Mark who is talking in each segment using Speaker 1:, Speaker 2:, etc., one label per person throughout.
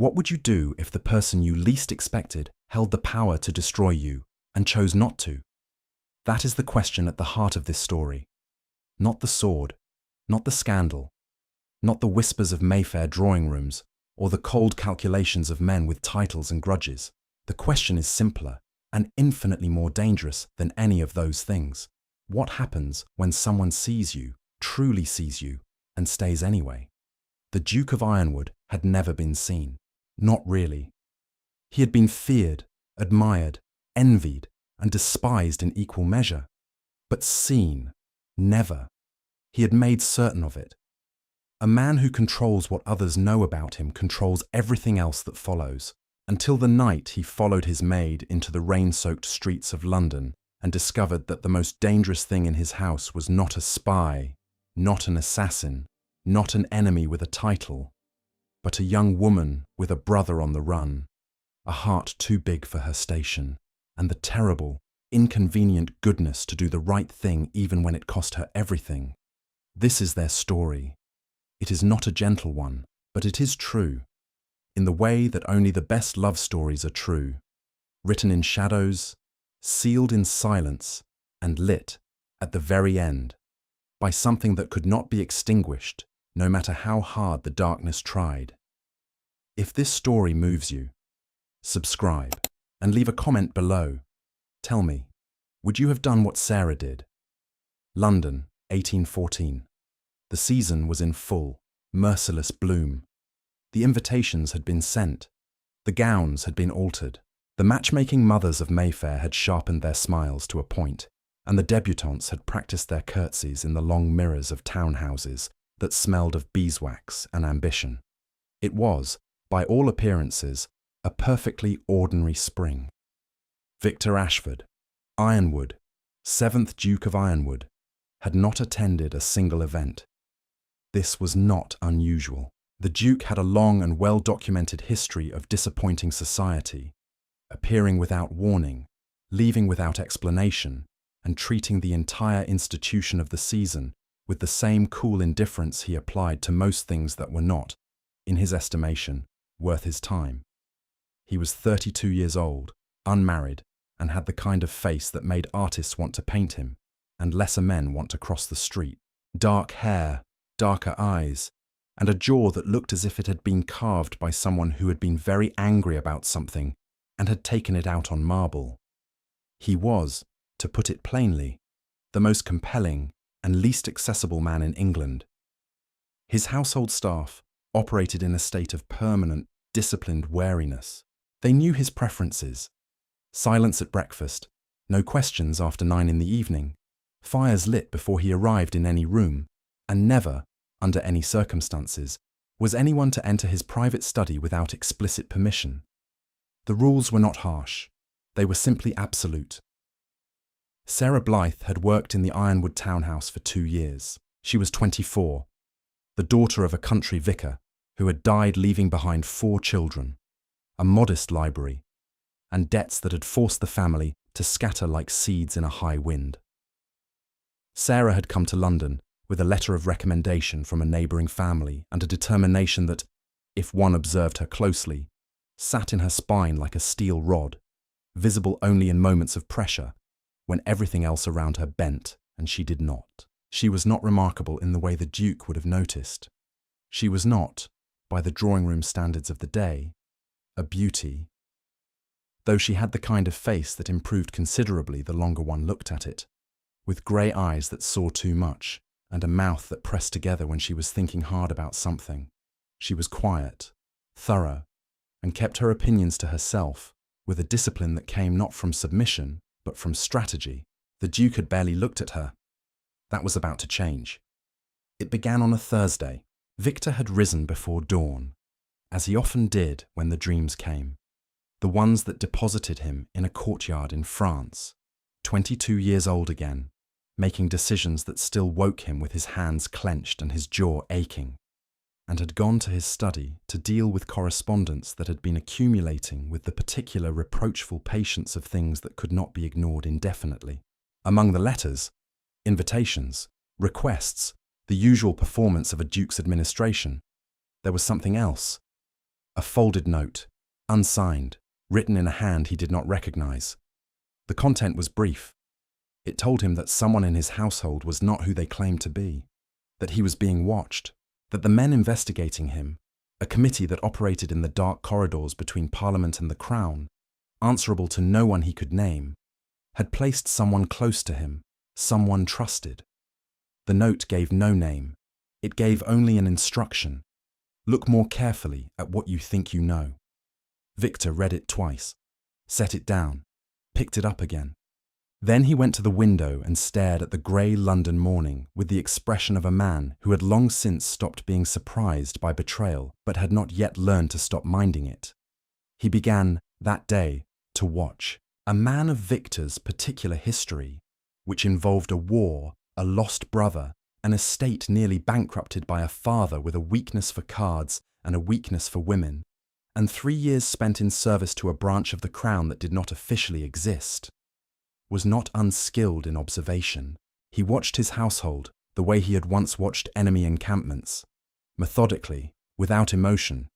Speaker 1: What would you do if the person you least expected held the power to destroy you and chose not to? That is the question at the heart of this story. Not the sword, not the scandal, not the whispers of Mayfair drawing rooms, or the cold calculations of men with titles and grudges. The question is simpler and infinitely more dangerous than any of those things. What happens when someone sees you, truly sees you, and stays anyway? The Duke of Ironwood had never been seen. Not really. He had been feared, admired, envied, and despised in equal measure. But seen, never. He had made certain of it. A man who controls what others know about him controls everything else that follows, until the night he followed his maid into the rain-soaked streets of London and discovered that the most dangerous thing in his house was not a spy, not an assassin, not an enemy with a title, but a young woman with a brother on the run, a heart too big for her station, and the terrible, inconvenient goodness to do the right thing even when it cost her everything. This is their story. It is not a gentle one, but it is true, in the way that only the best love stories are true, written in shadows, sealed in silence, and lit, at the very end, by something that could not be extinguished, no matter how hard the darkness tried. If this story moves you, subscribe and leave a comment below. Tell me, would you have done what Sarah did? London, 1814. The season was in full, merciless bloom. The invitations had been sent. The gowns had been altered. The matchmaking mothers of Mayfair had sharpened their smiles to a point, and the debutantes had practiced their curtsies in the long mirrors of townhouses that smelled of beeswax and ambition. It was, by all appearances, a perfectly ordinary spring. Victor Ironwoode, 7th Duke of Ironwood, had not attended a single event. This was not unusual. The Duke had a long and well-documented history of disappointing society, appearing without warning, leaving without explanation, and treating the entire institution of the season with the same cool indifference he applied to most things that were not, in his estimation, worth his time. He was 32 years old, unmarried, and had the kind of face that made artists want to paint him, and lesser men want to cross the street. Dark hair, darker eyes, and a jaw that looked as if it had been carved by someone who had been very angry about something and had taken it out on marble. He was, to put it plainly, the most compelling and least accessible man in England. His household staff operated in a state of permanent, disciplined wariness. They knew his preferences. Silence at breakfast, no questions after 9 in the evening, fires lit before he arrived in any room, and never, under any circumstances, was anyone to enter his private study without explicit permission. The rules were not harsh. They were simply absolute. Sarah Blythe had worked in the Ironwood townhouse for 2 years. She was 24, the daughter of a country vicar who had died leaving behind 4 children, a modest library, and debts that had forced the family to scatter like seeds in a high wind. Sarah had come to London with a letter of recommendation from a neighbouring family and a determination that, if one observed her closely, sat in her spine like a steel rod, visible only in moments of pressure, when everything else around her bent and she did not. She was not remarkable in the way the Duke would have noticed. She was not, by the drawing-room standards of the day, a beauty, though she had the kind of face that improved considerably the longer one looked at it, with grey eyes that saw too much and a mouth that pressed together when she was thinking hard about something. She was quiet, thorough, and kept her opinions to herself with a discipline that came not from submission, but from strategy. The Duke had barely looked at her. That was about to change. It began on a Thursday. Victor had risen before dawn, as he often did when the dreams came, the ones that deposited him in a courtyard in France, 22 years old again, making decisions that still woke him with his hands clenched and his jaw aching, and had gone to his study to deal with correspondence that had been accumulating with the particular reproachful patience of things that could not be ignored indefinitely. Among the letters, invitations, requests, the usual performance of a duke's administration, there was something else, A folded note, unsigned, written in a hand he did not recognize. The content was brief. It told him that someone in his household was not who they claimed to be, that he was being watched, that the men investigating him, a committee that operated in the dark corridors between Parliament and the Crown, answerable to no one he could name, had placed someone close to him, someone trusted. The note gave no name. It gave only an instruction. Look more carefully at what you think you know. Victor read it twice, set it down, picked it up again. Then he went to the window and stared at the grey London morning with the expression of a man who had long since stopped being surprised by betrayal but had not yet learned to stop minding it. He began, that day, to watch. A man of Victor's particular history, which involved a war, a lost brother, an estate nearly bankrupted by a father with a weakness for cards and a weakness for women, and 3 years spent in service to a branch of the Crown that did not officially exist, was not unskilled in observation. He watched his household the way he had once watched enemy encampments, methodically, without emotion,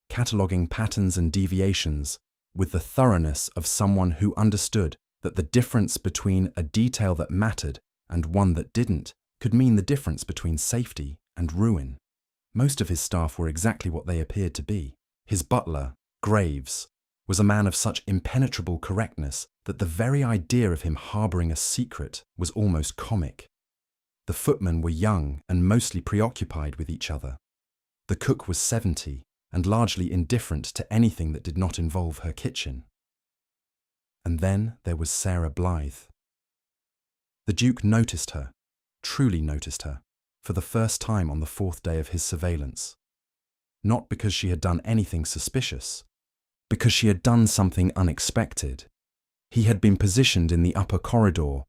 Speaker 1: cataloguing patterns and deviations with the thoroughness of someone who understood that the difference between a detail that mattered and one that didn't could mean the difference between safety and ruin. Most of his staff were exactly what they appeared to be. His butler, Graves, was a man of such impenetrable correctness that the very idea of him harbouring a secret was almost comic. The footmen were young and mostly preoccupied with each other. The cook was 70 and largely indifferent to anything that did not involve her kitchen. And then there was Sarah Blythe. The Duke noticed her, truly noticed her, for the first time on the 4th day of his surveillance. Not because she had done anything suspicious, because she had done something unexpected. He had been positioned in the upper corridor,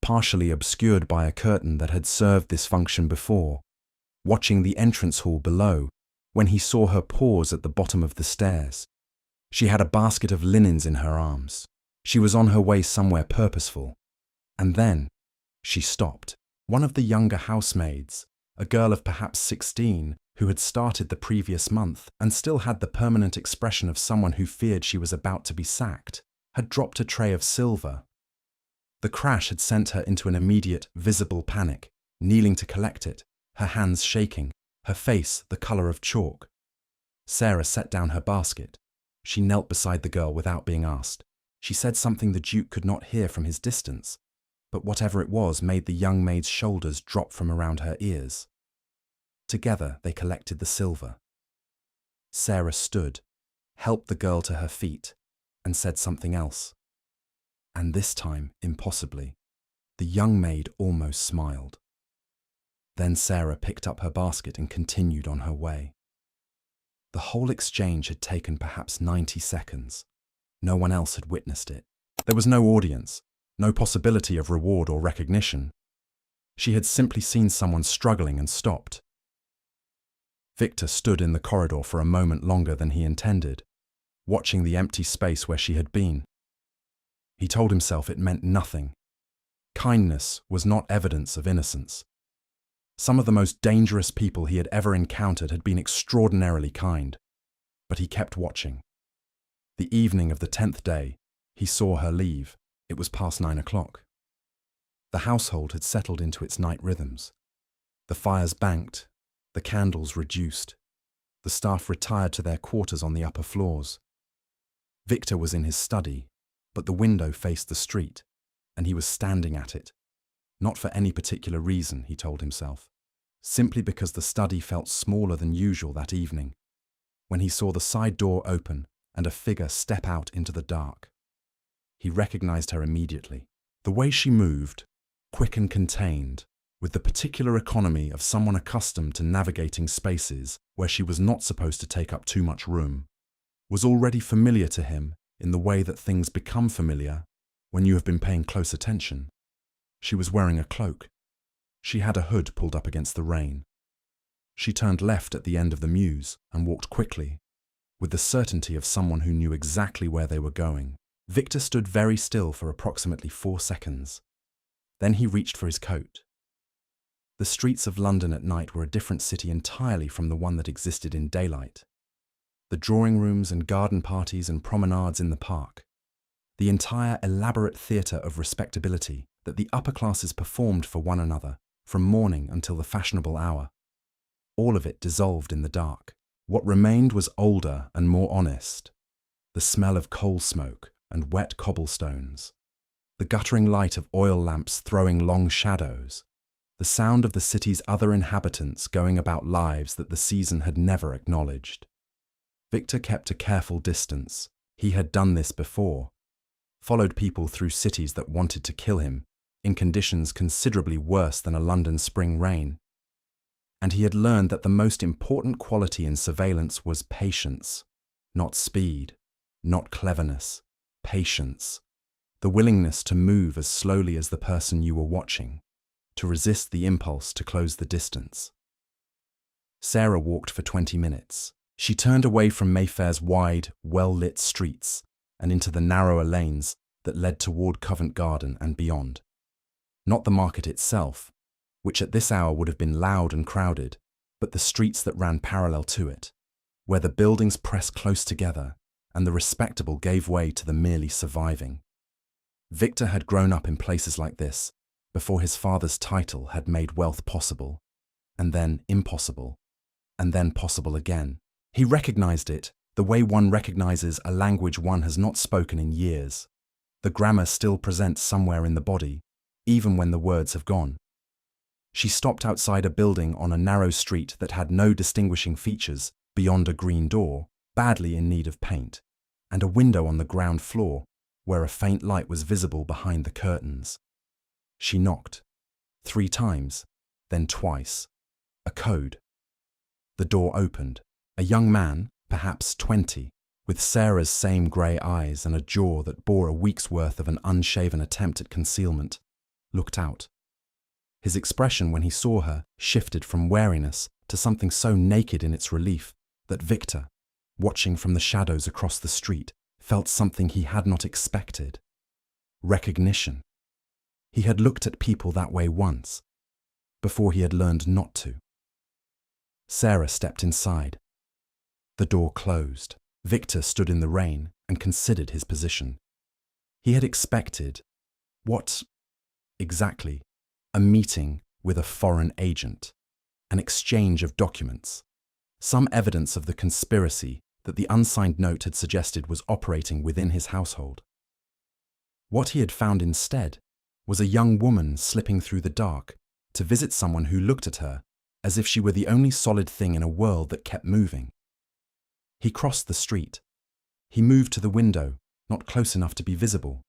Speaker 1: partially obscured by a curtain that had served this function before, watching the entrance hall below, when he saw her pause at the bottom of the stairs. She had a basket of linens in her arms. She was on her way somewhere purposeful. And then she stopped. One of the younger housemaids, a girl of perhaps 16, who had started the previous month and still had the permanent expression of someone who feared she was about to be sacked, had dropped a tray of silver. The crash had sent her into an immediate, visible panic, kneeling to collect it, her hands shaking, her face the colour of chalk. Sarah set down her basket. She knelt beside the girl without being asked. She said something the Duke could not hear from his distance, but whatever it was made the young maid's shoulders drop from around her ears. Together they collected the silver. Sarah stood, helped the girl to her feet, and said something else. And this time, impossibly, the young maid almost smiled. Then Sarah picked up her basket and continued on her way. The whole exchange had taken perhaps 90 seconds. No one else had witnessed it. There was no audience, no possibility of reward or recognition. She had simply seen someone struggling and stopped. Victor stood in the corridor for a moment longer than he intended, watching the empty space where she had been. He told himself it meant nothing. Kindness was not evidence of innocence. Some of the most dangerous people he had ever encountered had been extraordinarily kind, but he kept watching. The evening of the 10th day, he saw her leave. It was past 9 o'clock. The household had settled into its night rhythms. The fires banked, the candles reduced. The staff retired to their quarters on the upper floors. Victor was in his study, but the window faced the street, and he was standing at it. Not for any particular reason, he told himself, simply because the study felt smaller than usual that evening, when he saw the side door open and a figure step out into the dark. He recognized her immediately. The way she moved, quick and contained, with the particular economy of someone accustomed to navigating spaces where she was not supposed to take up too much room, was already familiar to him in the way that things become familiar when you have been paying close attention. She was wearing a cloak. She had a hood pulled up against the rain. She turned left at the end of the mews and walked quickly, with the certainty of someone who knew exactly where they were going. Victor stood very still for approximately 4 seconds. Then he reached for his coat. The streets of London at night were a different city entirely from the one that existed in daylight. the drawing rooms and garden parties and promenades in the park. The entire elaborate theatre of respectability that the upper classes performed for one another from morning until the fashionable hour. All of it dissolved in the dark. What remained was older and more honest. The smell of coal smoke and wet cobblestones. The guttering light of oil lamps throwing long shadows. The sound of the city's other inhabitants going about lives that the season had never acknowledged. Victor kept a careful distance. He had done this before. Followed people through cities that wanted to kill him, in conditions considerably worse than a London spring rain. And he had learned that the most important quality in surveillance was patience, not speed, not cleverness, patience, the willingness to move as slowly as the person you were watching, to resist the impulse to close the distance. Sarah walked for 20 minutes. She turned away from Mayfair's wide, well-lit streets and into the narrower lanes that led toward Covent Garden and beyond. Not the market itself, which at this hour would have been loud and crowded, but the streets that ran parallel to it, where the buildings pressed close together and the respectable gave way to the merely surviving. Victor had grown up in places like this before his father's title had made wealth possible, and then impossible, and then possible again. He recognized it the way one recognizes a language one has not spoken in years. The grammar still presents somewhere in the body, even when the words have gone. She stopped outside a building on a narrow street that had no distinguishing features beyond a green door, badly in need of paint, and a window on the ground floor where a faint light was visible behind the curtains. She knocked 3 times, then twice. A code. The door opened. A young man, perhaps 20, with Sarah's same grey eyes and a jaw that bore a week's worth of an unshaven attempt at concealment, looked out. His expression when he saw her shifted from wariness to something so naked in its relief that Victor, watching from the shadows across the street, felt something he had not expected. Recognition. He had looked at people that way once, before he had learned not to. Sarah stepped inside. The door closed. Victor stood in the rain and considered his position. He had expected, what exactly? A meeting with a foreign agent, an exchange of documents, some evidence of the conspiracy that the unsigned note had suggested was operating within his household. What he had found instead was a young woman slipping through the dark to visit someone who looked at her as if she were the only solid thing in a world that kept moving. He crossed the street. He moved to the window, not close enough to be visible,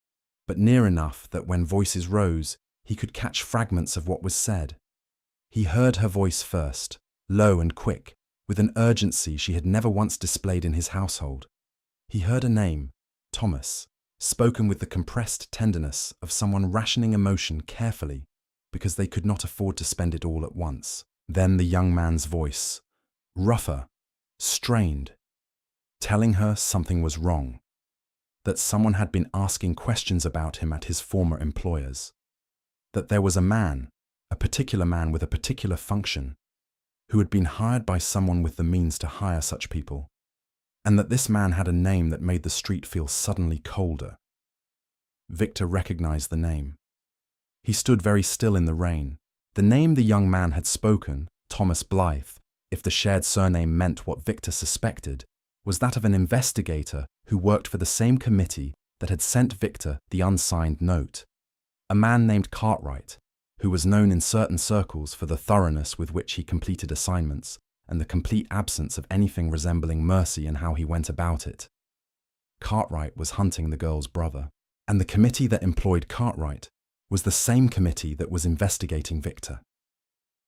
Speaker 1: but near enough that when voices rose, he could catch fragments of what was said. He heard her voice first, low and quick, with an urgency she had never once displayed in his household. He heard a name, Thomas, spoken with the compressed tenderness of someone rationing emotion carefully because they could not afford to spend it all at once. Then the young man's voice, rougher, strained, telling her something was wrong, that someone had been asking questions about him at his former employers, that there was a particular man with a particular function, who had been hired by someone with the means to hire such people, and that this man had a name that made the street feel suddenly colder. Victor recognized the name. He stood very still in the rain. The name the young man had spoken, Thomas Blythe, if the shared surname meant what Victor suspected, was that of an investigator who worked for the same committee that had sent Victor the unsigned note. A man named Cartwright, who was known in certain circles for the thoroughness with which he completed assignments and the complete absence of anything resembling mercy in how he went about it. Cartwright was hunting the girl's brother, and the committee that employed Cartwright was the same committee that was investigating Victor.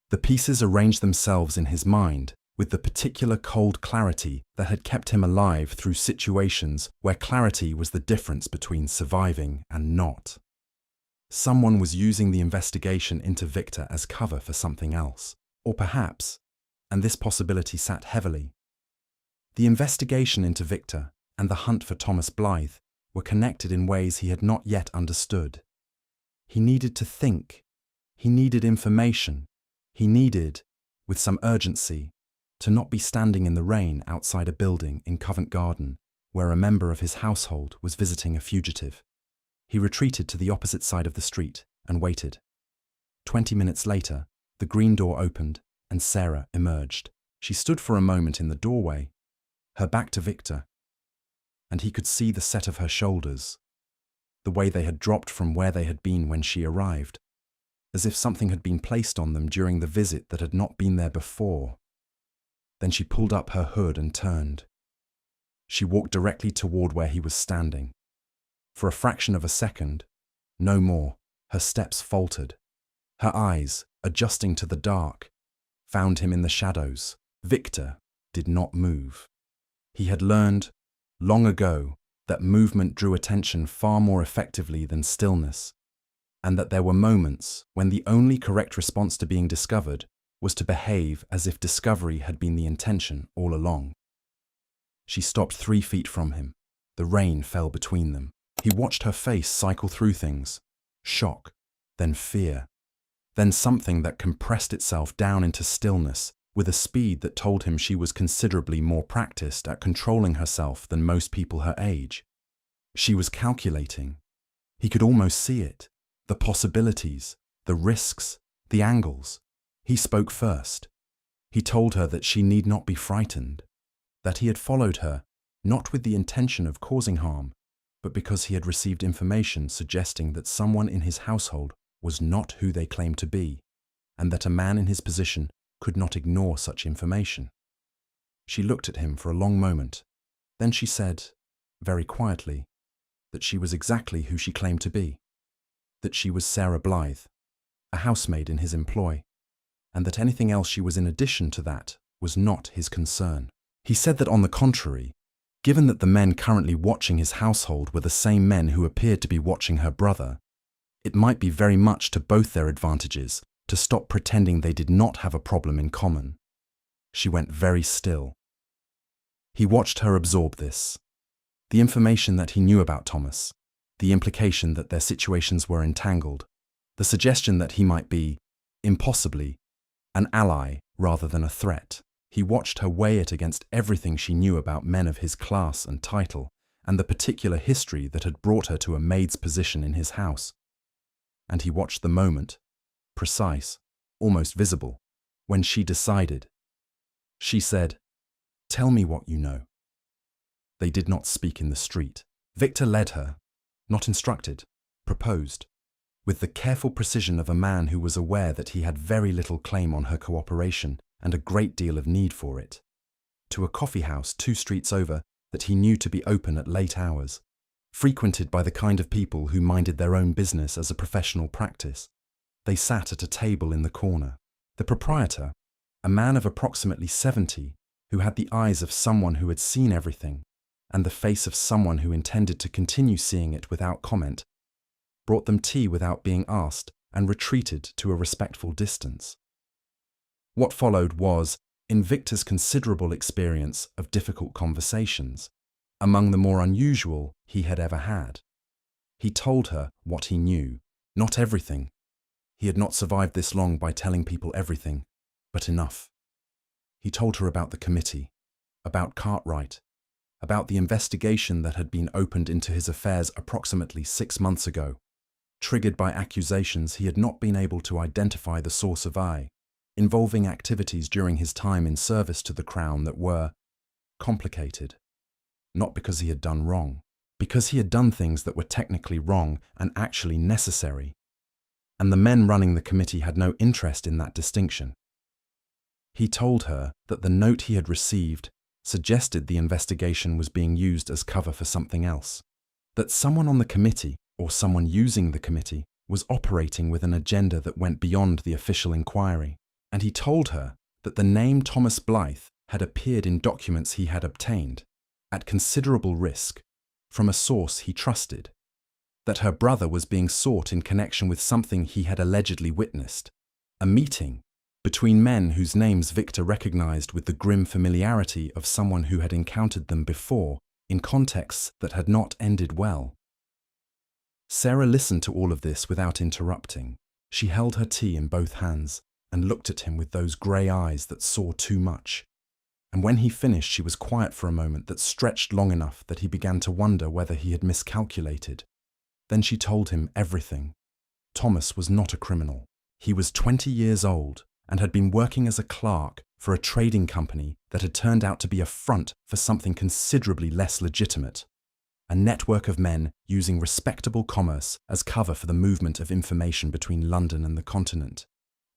Speaker 1: The pieces arranged themselves in his mind with the particular cold clarity that had kept him alive through situations where clarity was the difference between surviving and not. Someone was using the investigation into Victor as cover for something else, or perhaps, and this possibility sat heavily, the investigation into Victor and the hunt for Thomas Blythe were connected in ways he had not yet understood. He needed to think. He needed information. He needed, with some urgency, to not be standing in the rain outside a building in Covent Garden where a member of his household was visiting a fugitive. He retreated to the opposite side of the street and waited. 20 minutes later, the green door opened and Sarah emerged. She stood for a moment in the doorway, her back to Victor, and he could see the set of her shoulders, the way they had dropped from where they had been when she arrived, as if something had been placed on them during the visit that had not been there before. Then she pulled up her hood and turned. She walked directly toward where he was standing. For a fraction of a second, no more, her steps faltered. Her eyes, adjusting to the dark, found him in the shadows. Victor did not move. He had learned, long ago, that movement drew attention far more effectively than stillness, and that there were moments when the only correct response to being discovered was to behave as if discovery had been the intention all along. She stopped 3 feet from him. The rain fell between them. He watched her face cycle through things. Shock, then fear, then something that compressed itself down into stillness with a speed that told him she was considerably more practiced at controlling herself than most people her age. She was calculating. He could almost see it. The possibilities, the risks, the angles. He spoke first. He told her that she need not be frightened, that he had followed her, not with the intention of causing harm, but because he had received information suggesting that someone in his household was not who they claimed to be, and that a man in his position could not ignore such information. She looked at him for a long moment. Then she said, very quietly, that she was exactly who she claimed to be, that she was Sarah Blythe, a housemaid in his employ, and that anything else she was in addition to that was not his concern. He said that on the contrary, given that the men currently watching his household were the same men who appeared to be watching her brother, it might be very much to both their advantages to stop pretending they did not have a problem in common. She went very still. He watched her absorb this. The information that he knew about Thomas, the implication that their situations were entangled, the suggestion that he might be, impossibly, an ally rather than a threat. He watched her weigh it against everything she knew about men of his class and title, and the particular history that had brought her to a maid's position in his house. And he watched the moment, precise, almost visible, when she decided. She said, "Tell me what you know." They did not speak in the street. Victor led her, not instructed, proposed, with the careful precision of a man who was aware that he had very little claim on her cooperation and a great deal of need for it, to a coffee house 2 streets over that he knew to be open at late hours, frequented by the kind of people who minded their own business as a professional practice. They sat at a table in the corner. The proprietor, a man of approximately 70, who had the eyes of someone who had seen everything, and the face of someone who intended to continue seeing it without comment, brought them tea without being asked and retreated to a respectful distance. What followed was, in Victor's considerable experience of difficult conversations, among the more unusual he had ever had. He told her what he knew, not everything. He had not survived this long by telling people everything, but enough. He told her about the committee, about Cartwright, about the investigation that had been opened into his affairs approximately 6 months ago, triggered by accusations he had not been able to identify the source of, involving activities during his time in service to the Crown that were complicated, not because he had done wrong, because he had done things that were technically wrong and actually necessary, and the men running the committee had no interest in that distinction. He told her that the note he had received suggested the investigation was being used as cover for something else, that someone on the committee, or someone using the committee, was operating with an agenda that went beyond the official inquiry. And he told her that the name Thomas Blythe had appeared in documents he had obtained, at considerable risk, from a source he trusted, that her brother was being sought in connection with something he had allegedly witnessed, a meeting between men whose names Victor recognized with the grim familiarity of someone who had encountered them before in contexts that had not ended well. Sarah listened to all of this without interrupting. She held her tea in both hands and looked at him with those grey eyes that saw too much, And when he finished, she was quiet for a moment that stretched long enough that he began to wonder whether he had miscalculated. Then she told him everything. Thomas was not a criminal. He was 20 years old and had been working as a clerk for a trading company that had turned out to be a front for something considerably less legitimate. A network of men using respectable commerce as cover for the movement of information between London and the continent.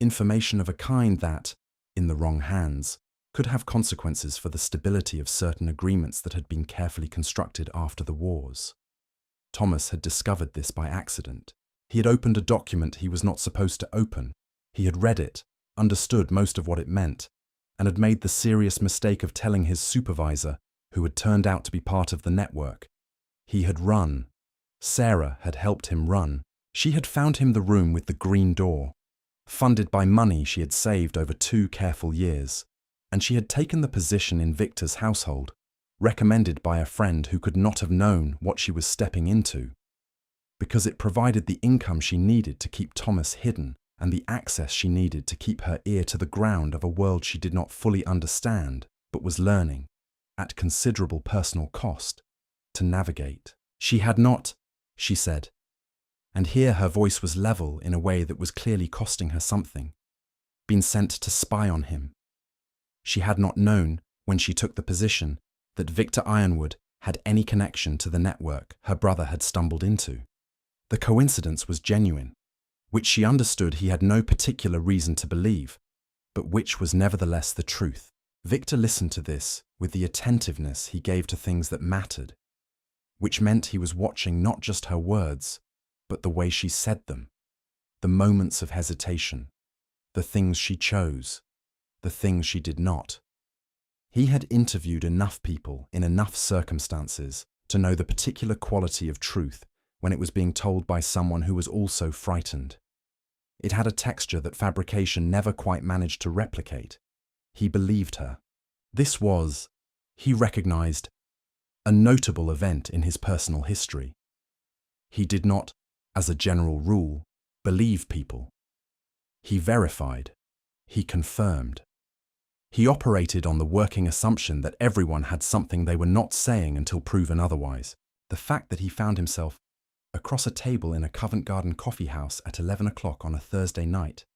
Speaker 1: Information of a kind that, in the wrong hands, could have consequences for the stability of certain agreements that had been carefully constructed after the wars. Thomas had discovered this by accident. He had opened a document he was not supposed to open. He had read it, understood most of what it meant, and had made the serious mistake of telling his supervisor, who had turned out to be part of the network. He had run. Sarah had helped him run. She had found him the room with the green door, funded by money she had saved over 2 careful years, and she had taken the position in Victor's household, recommended by a friend who could not have known what she was stepping into, because it provided the income she needed to keep Thomas hidden and the access she needed to keep her ear to the ground of a world she did not fully understand, but was learning, at considerable personal cost, to navigate. She had not, she said, and here her voice was level in a way that was clearly costing her something, been sent to spy on him. She had not known, when she took the position, that Victor Ironwoode had any connection to the network her brother had stumbled into. The coincidence was genuine, which she understood he had no particular reason to believe, but which was nevertheless the truth. Victor listened to this with the attentiveness he gave to things that mattered, which meant he was watching not just her words, but the way she said them, the moments of hesitation, the things she chose, the things she did not. He had interviewed enough people in enough circumstances to know the particular quality of truth when it was being told by someone who was also frightened. It had a texture that fabrication never quite managed to replicate. He believed her. This was, he recognized, a notable event in his personal history. He did not, as a general rule, believe people. He verified. He confirmed. He operated on the working assumption that everyone had something they were not saying until proven otherwise. The fact that he found himself across a table in a Covent Garden coffee house at 11 o'clock on a Thursday night,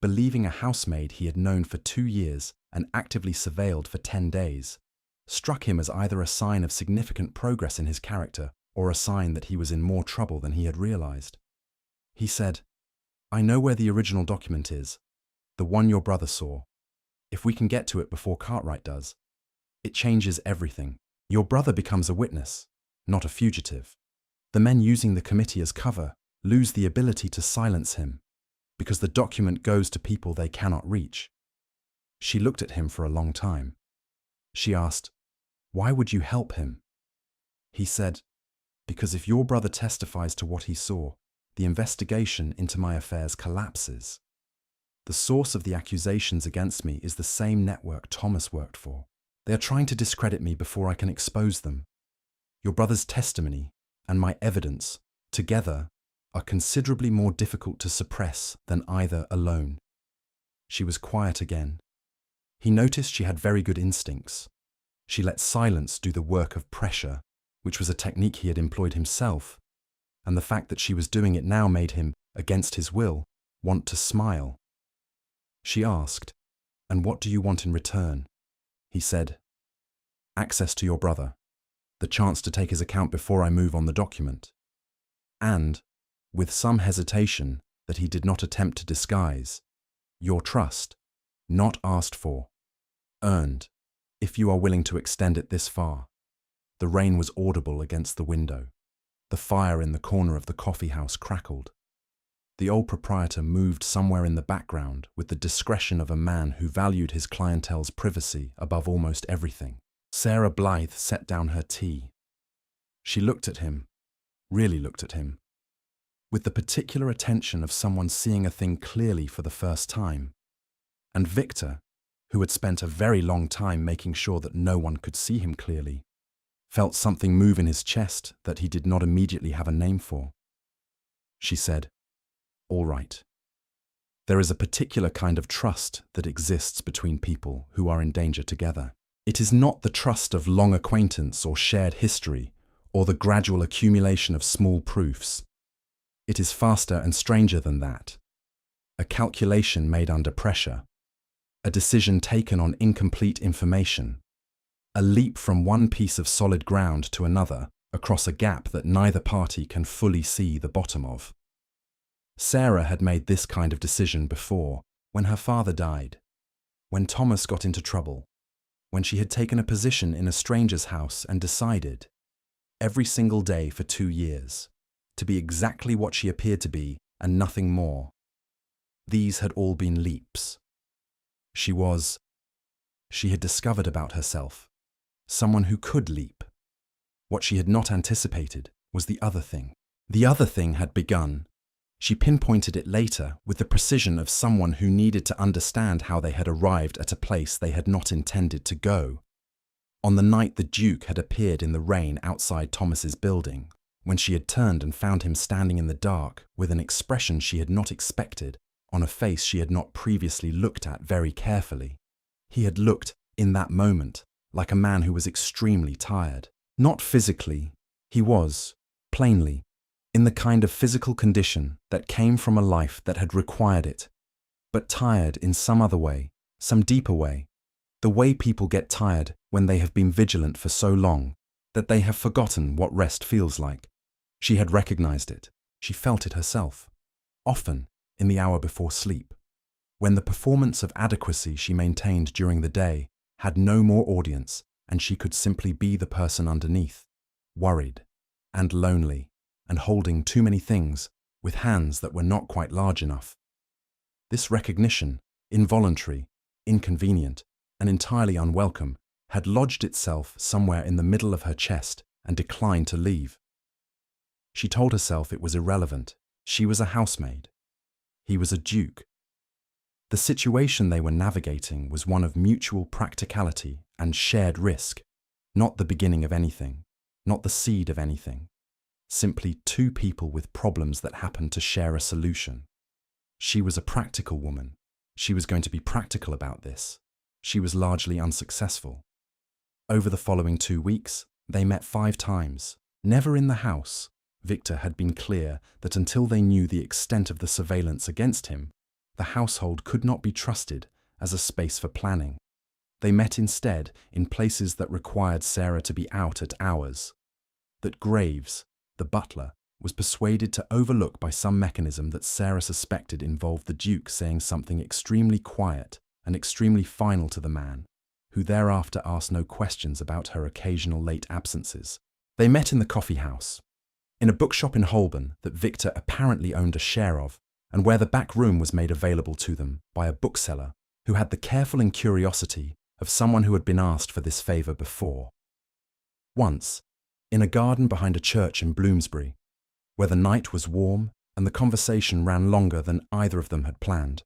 Speaker 1: believing a housemaid he had known for 2 years and actively surveilled for 10 days, struck him as either a sign of significant progress in his character or a sign that he was in more trouble than he had realized. He said, "I know where the original document is, the one your brother saw. If we can get to it before Cartwright does, it changes everything. Your brother becomes a witness, not a fugitive. The men using the committee as cover lose the ability to silence him, because the document goes to people they cannot reach." She looked at him for a long time. She asked, "Why would you help him?" He said, "Because if your brother testifies to what he saw, the investigation into my affairs collapses. The source of the accusations against me is the same network Thomas worked for. They are trying to discredit me before I can expose them. Your brother's testimony and my evidence, together, are considerably more difficult to suppress than either alone." She was quiet again. He noticed she had very good instincts. She let silence do the work of pressure, which was a technique he had employed himself, and the fact that she was doing it now made him, against his will, want to smile. She asked, "And what do you want in return?" He said, "Access to your brother, the chance to take his account before I move on the document, and, with some hesitation that he did not attempt to disguise, your trust, not asked for, earned, if you are willing to extend it this far." The rain was audible against the window. The fire in the corner of the coffee house crackled. The old proprietor moved somewhere in the background with the discretion of a man who valued his clientele's privacy above almost everything. Sarah Blythe set down her tea. She looked at him, really looked at him, with the particular attention of someone seeing a thing clearly for the first time. And Victor, who had spent a very long time making sure that no one could see him clearly, felt something move in his chest that he did not immediately have a name for. She said, "All right. There is a particular kind of trust that exists between people who are in danger together. It is not the trust of long acquaintance or shared history, or the gradual accumulation of small proofs. It is faster and stranger than that. A calculation made under pressure. A decision taken on incomplete information. A leap from one piece of solid ground to another across a gap that neither party can fully see the bottom of. Sarah had made this kind of decision before, when her father died, when Thomas got into trouble, when she had taken a position in a stranger's house and decided, every single day for 2 years, to be exactly what she appeared to be and nothing more. These had all been leaps. She had discovered about herself, someone who could leap. What she had not anticipated was the other thing. The other thing had begun. She pinpointed it later with the precision of someone who needed to understand how they had arrived at a place they had not intended to go. On the night the Duke had appeared in the rain outside Thomas's building, when she had turned and found him standing in the dark with an expression she had not expected, on a face she had not previously looked at very carefully. He had looked, in that moment, like a man who was extremely tired. Not physically, he was, plainly, in the kind of physical condition that came from a life that had required it, but tired in some other way, some deeper way, the way people get tired when they have been vigilant for so long that they have forgotten what rest feels like. She had recognized it. She felt it herself, often in the hour before sleep, when the performance of adequacy she maintained during the day had no more audience and she could simply be the person underneath, worried and lonely and holding too many things with hands that were not quite large enough. This recognition, involuntary, inconvenient, and entirely unwelcome, had lodged itself somewhere in the middle of her chest and declined to leave. She told herself it was irrelevant. She was a housemaid. He was a duke. The situation they were navigating was one of mutual practicality and shared risk, not the beginning of anything, not the seed of anything. Simply two people with problems that happened to share a solution. She was a practical woman. She was going to be practical about this. She was largely unsuccessful. Over the following 2 weeks, they met 5 times. Never in the house. Victor had been clear that until they knew the extent of the surveillance against him, the household could not be trusted as a space for planning. They met instead in places that required Sarah to be out at hours. That Graves, the butler, was persuaded to overlook by some mechanism that Sarah suspected involved the Duke saying something extremely quiet and extremely final to the man, who thereafter asked no questions about her occasional late absences. They met in the coffee house, in a bookshop in Holborn that Victor apparently owned a share of, and where the back room was made available to them by a bookseller who had the careful curiosity of someone who had been asked for this favour before. Once, in a garden behind a church in Bloomsbury, where the night was warm and the conversation ran longer than either of them had planned,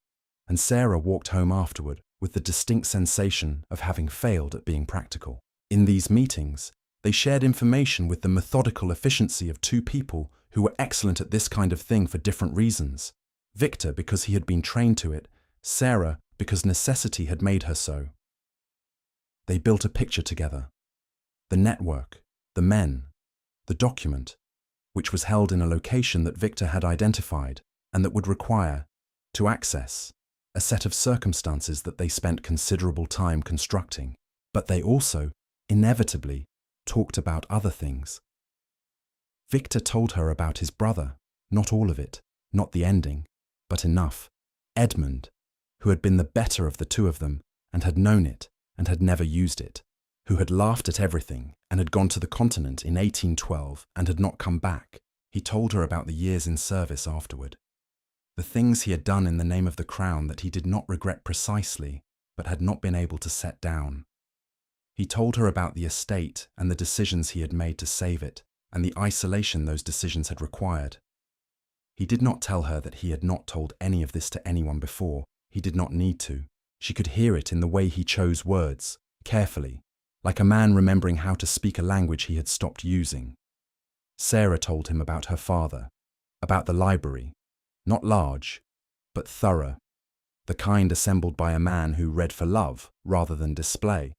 Speaker 1: and Sarah walked home afterward with the distinct sensation of having failed at being practical. In these meetings, they shared information with the methodical efficiency of 2 people who were excellent at this kind of thing for different reasons. Victor because he had been trained to it, Sarah because necessity had made her so. They built a picture together. The network, the men, the document, which was held in a location that Victor had identified and that would require, to access, a set of circumstances that they spent considerable time constructing. But they also, inevitably, talked about other things. Victor told her about his brother, not all of it, not the ending, but enough. Edmund, who had been the better of the 2 of them and had known it and had never used it, who had laughed at everything and had gone to the continent in 1812 and had not come back. He told her about the years in service afterward. The things he had done in the name of the crown that he did not regret precisely, but had not been able to set down. He told her about the estate and the decisions he had made to save it, and the isolation those decisions had required. He did not tell her that he had not told any of this to anyone before. He did not need to. She could hear it in the way he chose words, carefully, like a man remembering how to speak a language he had stopped using. Sarah told him about her father, about the library, not large, but thorough, the kind assembled by a man who read for love rather than display.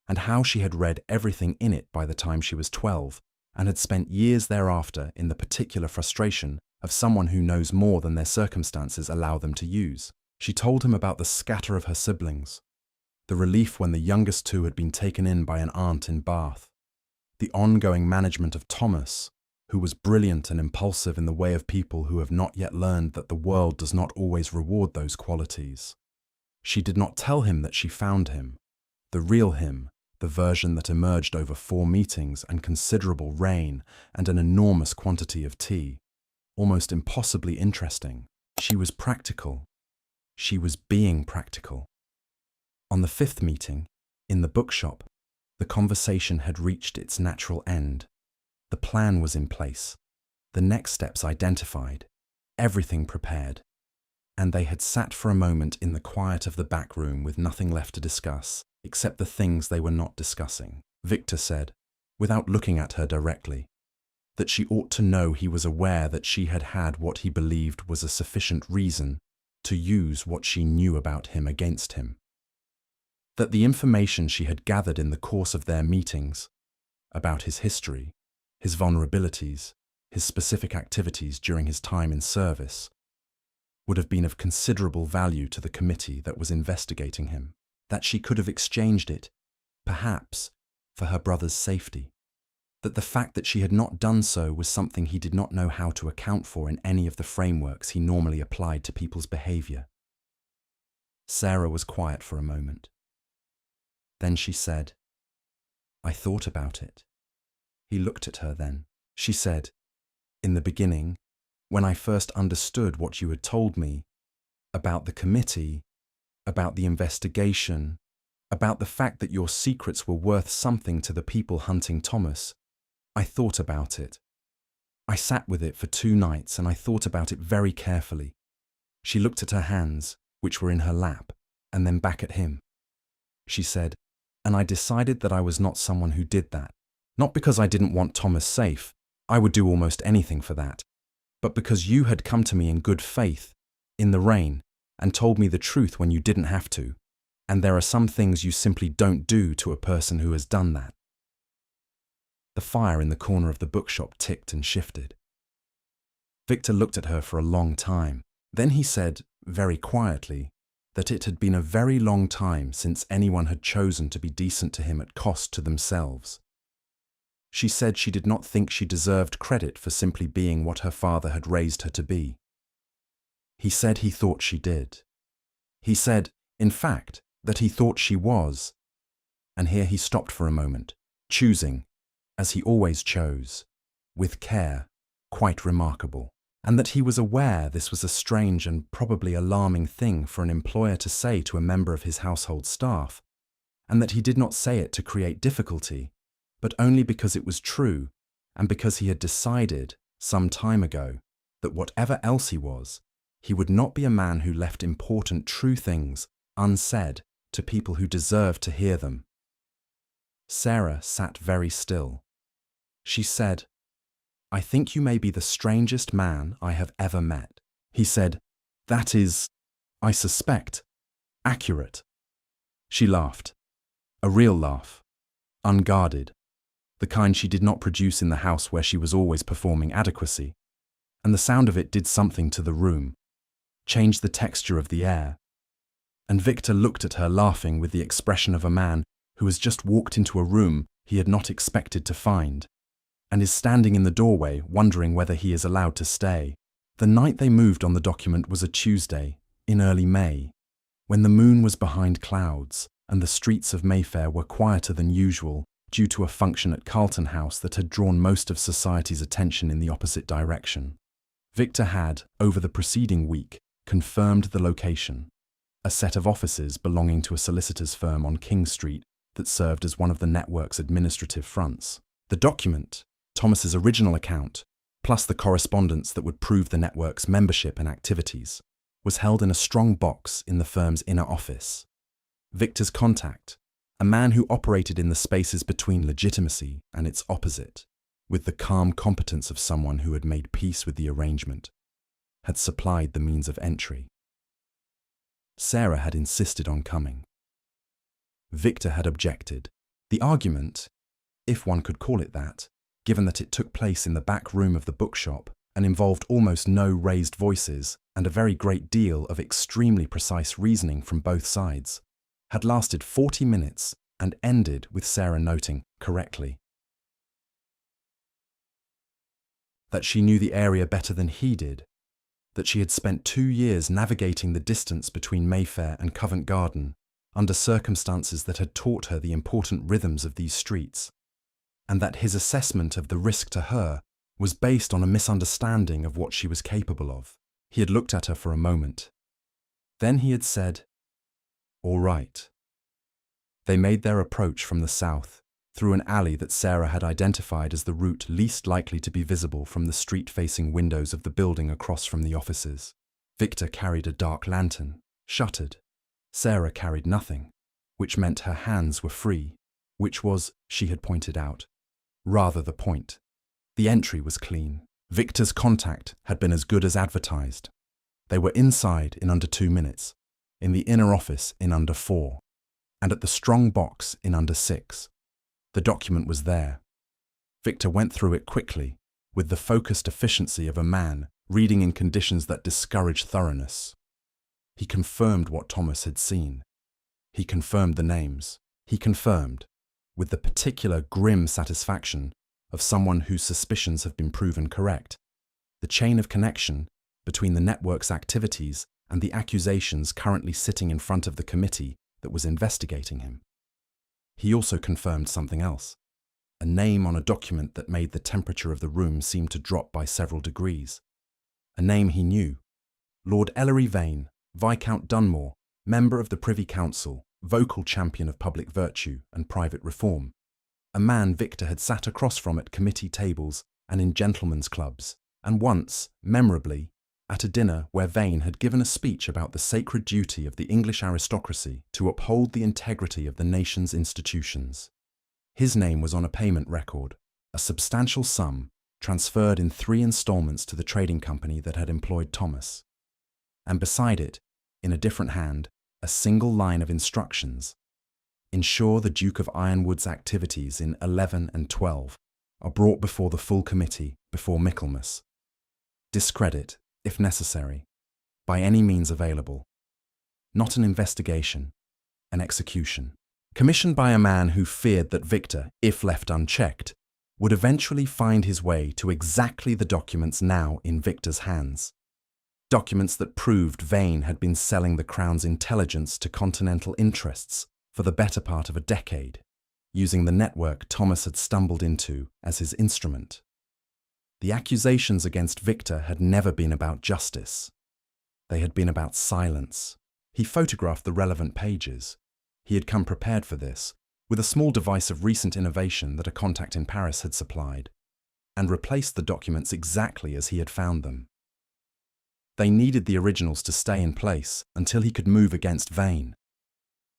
Speaker 1: and how she had read everything in it by the time she was 12, and had spent years thereafter in the particular frustration of someone who knows more than their circumstances allow them to use. She told him about the scatter of her siblings, the relief when the youngest two had been taken in by an aunt in Bath, the ongoing management of Thomas, who was brilliant and impulsive in the way of people who have not yet learned that the world does not always reward those qualities. She did not tell him that she found him, the real him, the version that emerged over 4 meetings and considerable rain and an enormous quantity of tea, almost impossibly interesting. She was practical. She was being practical. On the 5th meeting, in the bookshop, the conversation had reached its natural end. The plan was in place, the next steps identified, everything prepared, and they had sat for a moment in the quiet of the back room with nothing left to discuss, except the things they were not discussing. Victor said, without looking at her directly, that she ought to know he was aware that she had had what he believed was a sufficient reason to use what she knew about him against him. That the information she had gathered in the course of their meetings, about his history, his vulnerabilities, his specific activities during his time in service, would have been of considerable value to the committee that was investigating him, that she could have exchanged it, perhaps, for her brother's safety, that the fact that she had not done so was something he did not know how to account for in any of the frameworks he normally applied to people's behavior. Sarah was quiet for a moment. Then she said, "I thought about it." He looked at her then. She said, "In the beginning, when I first understood what you had told me, about the committee, about the investigation, about the fact that your secrets were worth something to the people hunting Thomas, I thought about it. I sat with it for 2 nights and I thought about it very carefully." She looked at her hands, which were in her lap, and then back at him. She said, "And I decided that I was not someone who did that. Not because I didn't want Thomas safe, I would do almost anything for that, but because you had come to me in good faith, in the rain, and told me the truth when you didn't have to, and there are some things you simply don't do to a person who has done that." The fire in the corner of the bookshop ticked and shifted. Victor looked at her for a long time. Then he said, very quietly, that it had been a very long time since anyone had chosen to be decent to him at cost to themselves. She said she did not think she deserved credit for simply being what her father had raised her to be. He said he thought she did. He said, in fact, that he thought she was. And here he stopped for a moment, choosing, as he always chose, with care, quite remarkable, and that he was aware this was a strange and probably alarming thing for an employer to say to a member of his household staff, and that he did not say it to create difficulty, but only because it was true, and because he had decided, some time ago, that whatever else he was, he would not be a man who left important true things unsaid to people who deserved to hear them. Sarah sat very still. She said, "I think you may be the strangest man I have ever met." He said, "That is, I suspect, accurate." She laughed. A real laugh, unguarded, the kind she did not produce in the house where she was always performing adequacy, and the sound of it did something to the room, changed the texture of the air. And Victor looked at her laughing with the expression of a man who has just walked into a room he had not expected to find, and is standing in the doorway wondering whether he is allowed to stay. The night they moved on the document was a Tuesday, in early May, when the moon was behind clouds and the streets of Mayfair were quieter than usual due to a function at Carlton House that had drawn most of society's attention in the opposite direction. Victor had, over the preceding week, confirmed the location, a set of offices belonging to a solicitor's firm on King Street that served as one of the network's administrative fronts. The document, Thomas's original account, plus the correspondence that would prove the network's membership and activities, was held in a strong box in the firm's inner office. Victor's contact, a man who operated in the spaces between legitimacy and its opposite, with the calm competence of someone who had made peace with the arrangement, had supplied the means of entry. Sarah had insisted on coming. Victor had objected, The argument, if one could call it that, given that it took place in the back room of the bookshop and involved almost no raised voices and a very great deal of extremely precise reasoning from both sides, had lasted 40 minutes and ended with Sarah noting, correctly, that she knew the area better than he did, that she had spent 2 years navigating the distance between Mayfair and Covent Garden under circumstances that had taught her the important rhythms of these streets, and that his assessment of the risk to her was based on a misunderstanding of what she was capable of. He had looked at her for a moment. Then he had said, "All right." They made their approach from the south, through an alley that Sarah had identified as the route least likely to be visible from the street-facing windows of the building across from the offices. Victor carried a dark lantern, shuttered. Sarah carried nothing, which meant her hands were free, which was, she had pointed out, rather the point. The entry was clean. Victor's contact had been as good as advertised. They were inside in under 2 minutes, in the inner office in under 4, and at the strong box in under 6. The document was there. Victor went through it quickly, with the focused efficiency of a man reading in conditions that discourage thoroughness. He confirmed what Thomas had seen. He confirmed the names. He confirmed, with the particular grim satisfaction of someone whose suspicions have been proven correct, the chain of connection between the network's activities and the accusations currently sitting in front of the committee that was investigating him. He also confirmed something else, a name on a document that made the temperature of the room seem to drop by several degrees. A name he knew: Lord Ellery Vane, Viscount Dunmore, member of the Privy Council, vocal champion of public virtue and private reform, a man Victor had sat across from at committee tables and in gentlemen's clubs, and once, memorably, at a dinner where Vane had given a speech about the sacred duty of the English aristocracy to uphold the integrity of the nation's institutions. His name was on a payment record, a substantial sum transferred in 3 installments to the trading company that had employed Thomas. And beside it, in a different hand, a single line of instructions: ensure the Duke of Ironwoode's activities in 11 and 12 are brought before the full committee before Michaelmas. Discredit, if necessary, by any means available. Not an investigation, an execution. Commissioned by a man who feared that Victor, if left unchecked, would eventually find his way to exactly the documents now in Victor's hands. Documents that proved Vane had been selling the Crown's intelligence to continental interests for the better part of a decade, using the network Thomas had stumbled into as his instrument. The accusations against Victor had never been about justice. They had been about silence. He photographed the relevant pages. He had come prepared for this, with a small device of recent innovation that a contact in Paris had supplied, and replaced the documents exactly as he had found them. They needed the originals to stay in place until he could move against Vane.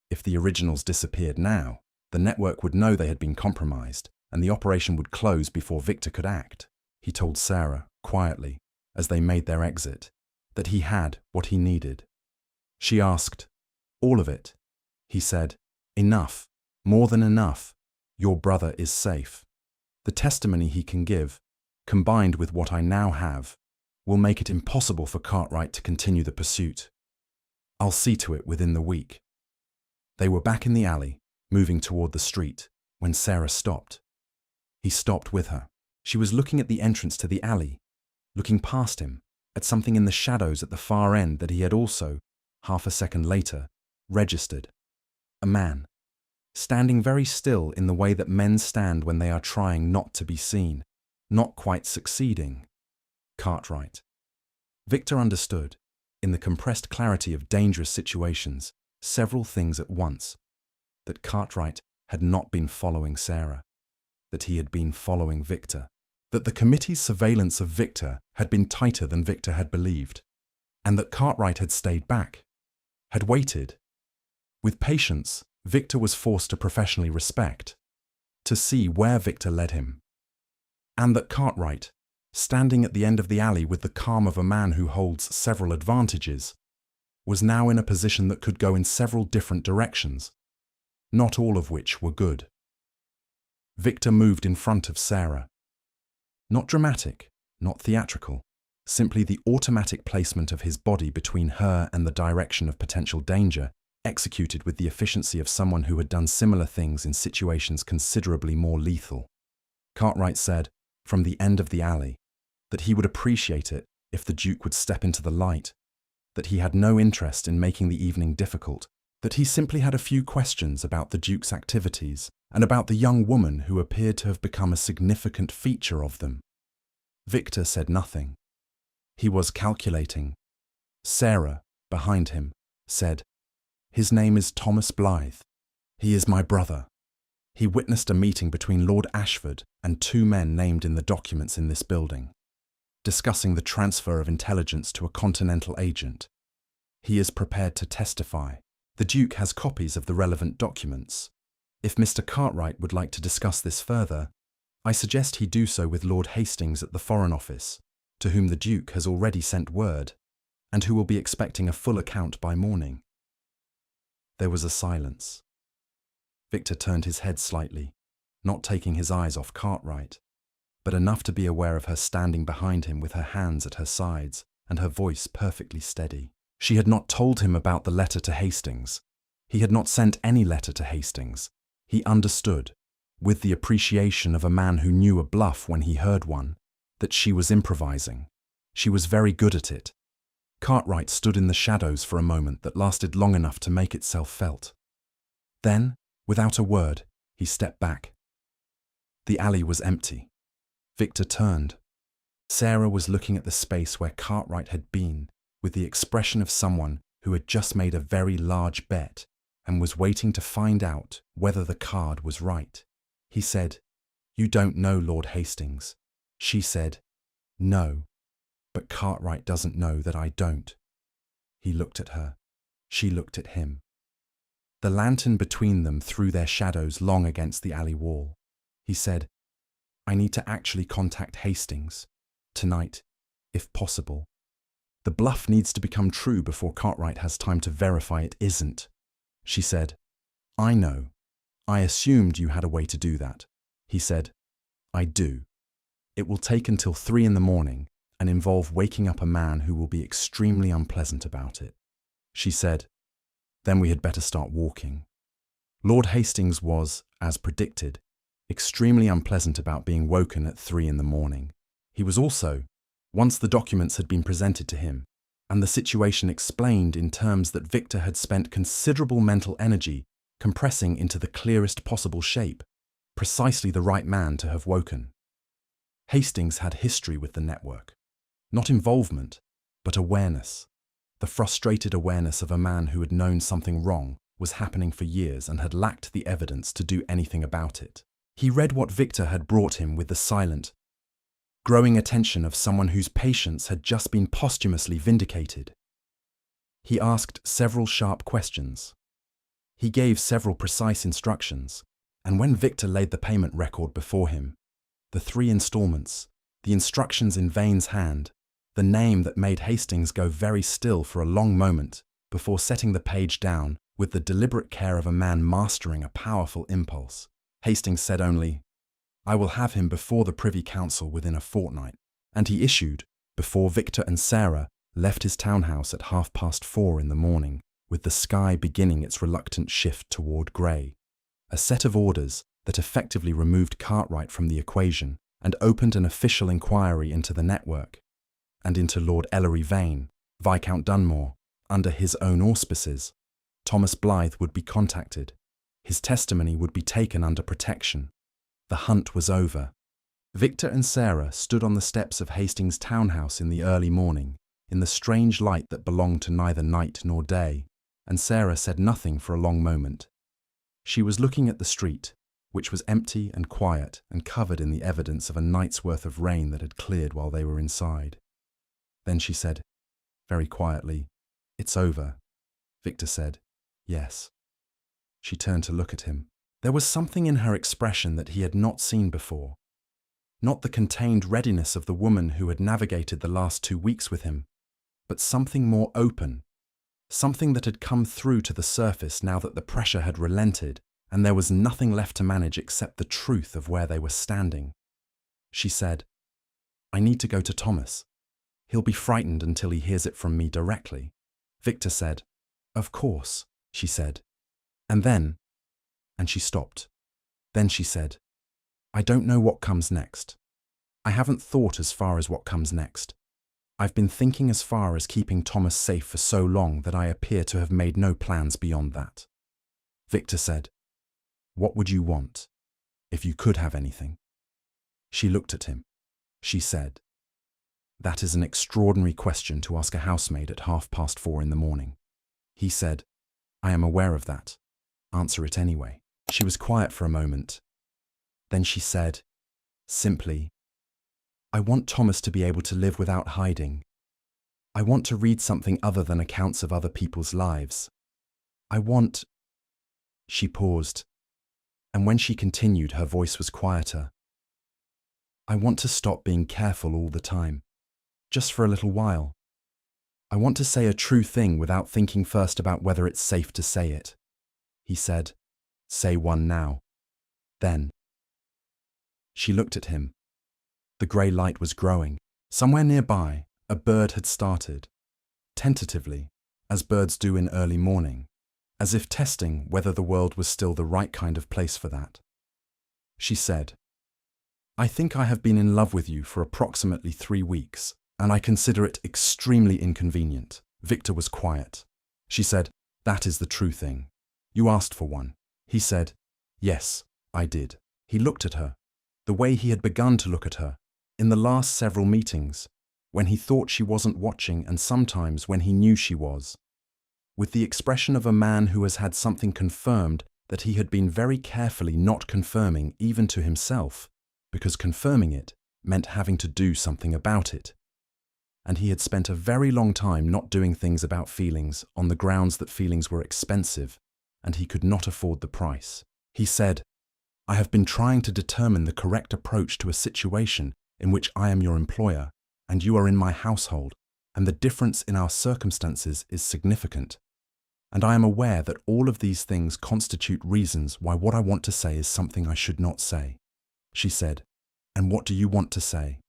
Speaker 1: If the originals disappeared now, the network would know they had been compromised, and the operation would close before Victor could act. He told Sarah, quietly, as they made their exit, that he had what he needed. She asked, "All of it?" He said, "Enough, more than enough. Your brother is safe. The testimony he can give, combined with what I now have, will make it impossible for Cartwright to continue the pursuit. I'll see to it within the week." They were back in the alley, moving toward the street, when Sarah stopped. He stopped with her. She was looking at the entrance to the alley, looking past him, at something in the shadows at the far end that he had also, half a second later, registered. A man, standing very still in the way that men stand when they are trying not to be seen, not quite succeeding. Cartwright. Victor understood, in the compressed clarity of dangerous situations, several things at once. That Cartwright had not been following Sarah, that he had been following Victor, that the committee's surveillance of Victor had been tighter than Victor had believed, and that Cartwright had stayed back, had waited. With patience, Victor was forced to professionally respect, to see where Victor led him, and that Cartwright, standing at the end of the alley with the calm of a man who holds several advantages, was now in a position that could go in several different directions, not all of which were good. Victor moved in front of Sarah. Not dramatic, not theatrical, simply the automatic placement of his body between her and the direction of potential danger, executed with the efficiency of someone who had done similar things in situations considerably more lethal. Cartwright said, from the end of the alley, that he would appreciate it if the Duke would step into the light, that he had no interest in making the evening difficult, that he simply had a few questions about the Duke's activities and about the young woman who appeared to have become a significant feature of them. Victor said nothing. He was calculating. Sarah, behind him, said, "His name is Thomas Blythe. He is my brother. He witnessed a meeting between Lord Ashford and two men named in the documents in this building, discussing the transfer of intelligence to a continental agent. He is prepared to testify. The Duke has copies of the relevant documents. If Mr. Cartwright would like to discuss this further, I suggest he do so with Lord Hastings at the Foreign Office, to whom the Duke has already sent word, and who will be expecting a full account by morning." There was a silence. Victor turned his head slightly, not taking his eyes off Cartwright, but enough to be aware of her standing behind him with her hands at her sides and her voice perfectly steady. She had not told him about the letter to Hastings. He had not sent any letter to Hastings. He understood, with the appreciation of a man who knew a bluff when he heard one, that she was improvising. She was very good at it. Cartwright stood in the shadows for a moment that lasted long enough to make itself felt. Then, without a word, he stepped back. The alley was empty. Victor turned. Sarah was looking at the space where Cartwright had been, with the expression of someone who had just made a very large bet and was waiting to find out whether the card was right. He said, "You don't know Lord Hastings." She said, "No, but Cartwright doesn't know that I don't." He looked at her. She looked at him. The lantern between them threw their shadows long against the alley wall. He said, "I need to actually contact Hastings. Tonight, if possible. The bluff needs to become true before Cartwright has time to verify it isn't." She said, "I know. I assumed you had a way to do that." He said, "I do. It will take until 3 in the morning and involve waking up a man who will be extremely unpleasant about it." She said, "Then we had better start walking." Lord Hastings was, as predicted, extremely unpleasant about being woken at 3 in the morning. He was also, once the documents had been presented to him, and the situation explained in terms that Victor had spent considerable mental energy compressing into the clearest possible shape, precisely the right man to have woken. Hastings had history with the network. Not involvement, but awareness. The frustrated awareness of a man who had known something wrong was happening for years and had lacked the evidence to do anything about it. He read what Victor had brought him with the silent, growing attention of someone whose patience had just been posthumously vindicated. He asked several sharp questions. He gave several precise instructions, and when Victor laid the payment record before him, the 3 installments, the instructions in Vane's hand, the name that made Hastings go very still for a long moment before setting the page down with the deliberate care of a man mastering a powerful impulse, Hastings said only, "I will have him before the Privy Council within a fortnight," and he issued, before Victor and Sarah left his townhouse at 4:30 in the morning, with the sky beginning its reluctant shift toward grey, a set of orders that effectively removed Cartwright from the equation and opened an official inquiry into the network, and into Lord Ellery Vane, Viscount Dunmore. Under his own auspices, Thomas Blythe would be contacted. His testimony would be taken under protection. The hunt was over. Victor and Sarah stood on the steps of Hastings' townhouse in the early morning, in the strange light that belonged to neither night nor day, and Sarah said nothing for a long moment. She was looking at the street, which was empty and quiet and covered in the evidence of a night's worth of rain that had cleared while they were inside. Then she said, very quietly, "It's over." Victor said, "Yes." She turned to look at him. There was something in her expression that he had not seen before. Not the contained readiness of the woman who had navigated the last 2 weeks with him, but something more open, something that had come through to the surface now that the pressure had relented and there was nothing left to manage except the truth of where they were standing. She said, "I need to go to Thomas. He'll be frightened until he hears it from me directly." Victor said, "Of course," she said. And she stopped. Then she said, "I don't know what comes next. I haven't thought as far as what comes next. I've been thinking as far as keeping Thomas safe for so long that I appear to have made no plans beyond that." Victor said, "What would you want, if you could have anything?" She looked at him. She said, "That is an extraordinary question to ask a housemaid at 4:30 in the morning." He said, "I am aware of that. Answer it anyway." She was quiet for a moment. Then she said, simply, "I want Thomas to be able to live without hiding. I want to read something other than accounts of other people's lives. I want—" She paused, and when she continued, her voice was quieter. "I want to stop being careful all the time, just for a little while. I want to say a true thing without thinking first about whether it's safe to say it." He said, "Say one now. Then." She looked at him. The grey light was growing. Somewhere nearby, a bird had started, tentatively, as birds do in early morning, as if testing whether the world was still the right kind of place for that. She said, "I think I have been in love with you for approximately 3 weeks, and I consider it extremely inconvenient." Victor was quiet. She said, "That is the true thing. You asked for one." He said, "Yes, I did." He looked at her, the way he had begun to look at her, in the last several meetings, when he thought she wasn't watching and sometimes when he knew she was, with the expression of a man who has had something confirmed that he had been very carefully not confirming even to himself, because confirming it meant having to do something about it. And he had spent a very long time not doing things about feelings on the grounds that feelings were expensive and he could not afford the price. He said, "I have been trying to determine the correct approach to a situation in which I am your employer and you are in my household, and the difference in our circumstances is significant. And I am aware that all of these things constitute reasons why what I want to say is something I should not say." She said, "And what do you want to say?"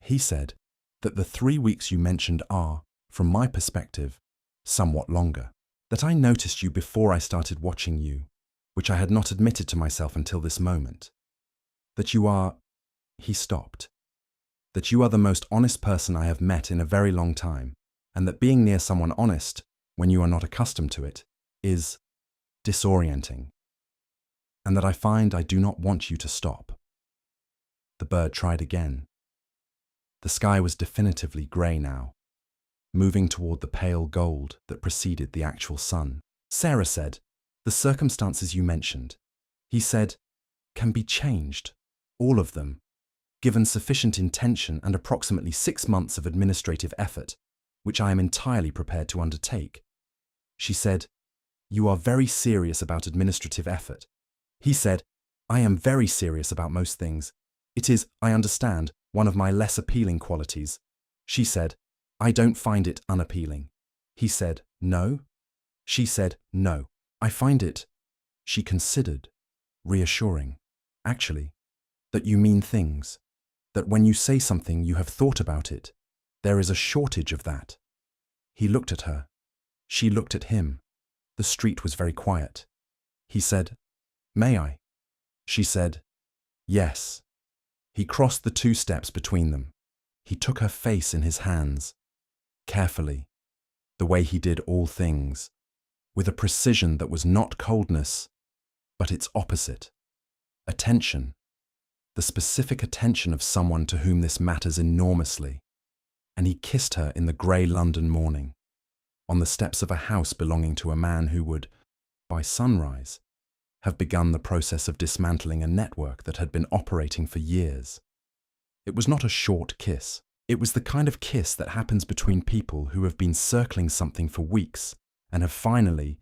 Speaker 1: He said that the 3 weeks you mentioned are, from my perspective, somewhat longer. That I noticed you before I started watching you, which I had not admitted to myself until this moment. That you are— He stopped. "That you are the most honest person I have met in a very long time, and that being near someone honest, when you are not accustomed to it, is disorienting. And that I find I do not want you to stop." The bird tried again. The sky was definitively grey now, moving toward the pale gold that preceded the actual sun. Sarah said, "The circumstances you mentioned," he said, "can be changed, all of them, given sufficient intention and approximately 6 months of administrative effort, which I am entirely prepared to undertake." She said, "You are very serious about administrative effort." He said, "I am very serious about most things. It is, I understand, one of my less appealing qualities." She said, "I don't find it unappealing." He said, "No?" She said, "No. I find it," she considered, "reassuring, actually, that you mean things, that when you say something you have thought about it. There is a shortage of that." He looked at her. She looked at him. The street was very quiet. He said, "May I?" She said, "Yes." He crossed the 2 steps between them. He took her face in his hands, carefully, the way he did all things, with a precision that was not coldness, but its opposite, attention, the specific attention of someone to whom this matters enormously. And he kissed her in the grey London morning, on the steps of a house belonging to a man who would, by sunrise, have begun the process of dismantling a network that had been operating for years. It was not a short kiss. It was the kind of kiss that happens between people who have been circling something for weeks and have finally,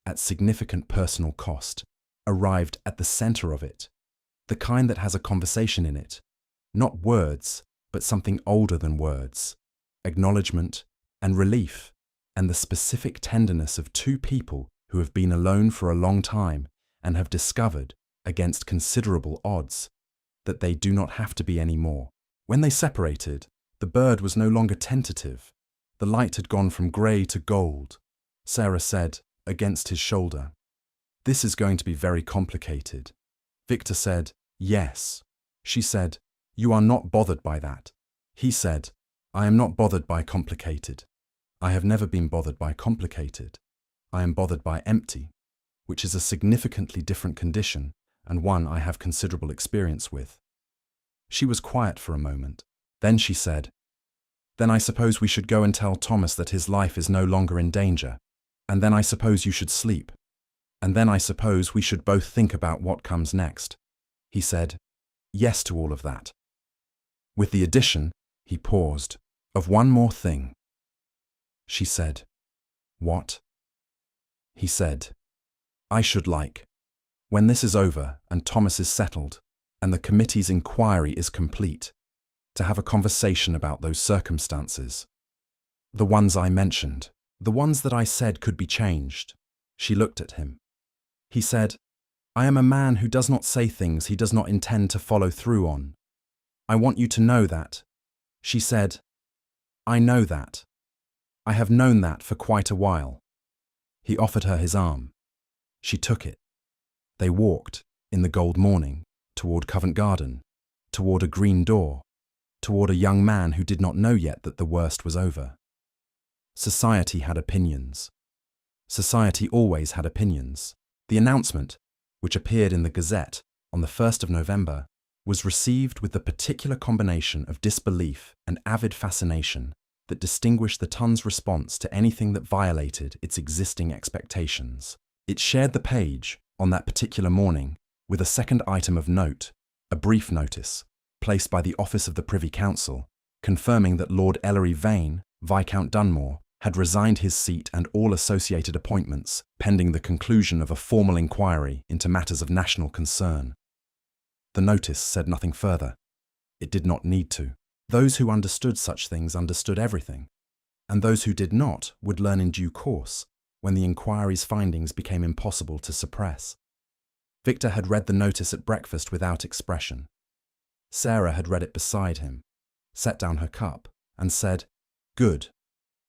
Speaker 1: at significant personal cost, arrived at the center of it, the kind that has a conversation in it, not words, but something older than words, acknowledgement and relief, and the specific tenderness of 2 people who have been alone for a long time and have discovered, against considerable odds, that they do not have to be any more. When they separated, the bird was no longer tentative. The light had gone from grey to gold. Sarah said, against his shoulder, "This is going to be very complicated." Victor said, "Yes." She said, "You are not bothered by that." He said, "I am not bothered by complicated. I have never been bothered by complicated. I am bothered by empty, which is a significantly different condition and one I have considerable experience with." She was quiet for a moment. Then she said, "Then I suppose we should go and tell Thomas that his life is no longer in danger. And then I suppose you should sleep. And then I suppose we should both think about what comes next." He said, "Yes to all of that. With the addition," he paused, "of one more thing." She said, "What?" He said, "I should like, when this is over and Thomas is settled and the committee's inquiry is complete, to have a conversation about those circumstances. The ones I mentioned, the ones that I said could be changed." She looked at him. He said, "I am a man who does not say things he does not intend to follow through on. I want you to know that." She said, "I know that. I have known that for quite a while." He offered her his arm. She took it. They walked, in the gold morning, toward Covent Garden, toward a green door, toward a young man who did not know yet that the worst was over. Society had opinions. Society always had opinions. The announcement, which appeared in the Gazette on the 1st of November, was received with the particular combination of disbelief and avid fascination that distinguished the Tun's response to anything that violated its existing expectations. It shared the page, on that particular morning, with a second item of note, a brief notice, placed by the office of the Privy Council, confirming that Lord Ellery Vane, Viscount Dunmore, had resigned his seat and all associated appointments, pending the conclusion of a formal inquiry into matters of national concern. The notice said nothing further. It did not need to. Those who understood such things understood everything, and those who did not would learn in due course, when the inquiry's findings became impossible to suppress. Victor had read the notice at breakfast without expression. Sarah had read it beside him, set down her cup, and said, "Good."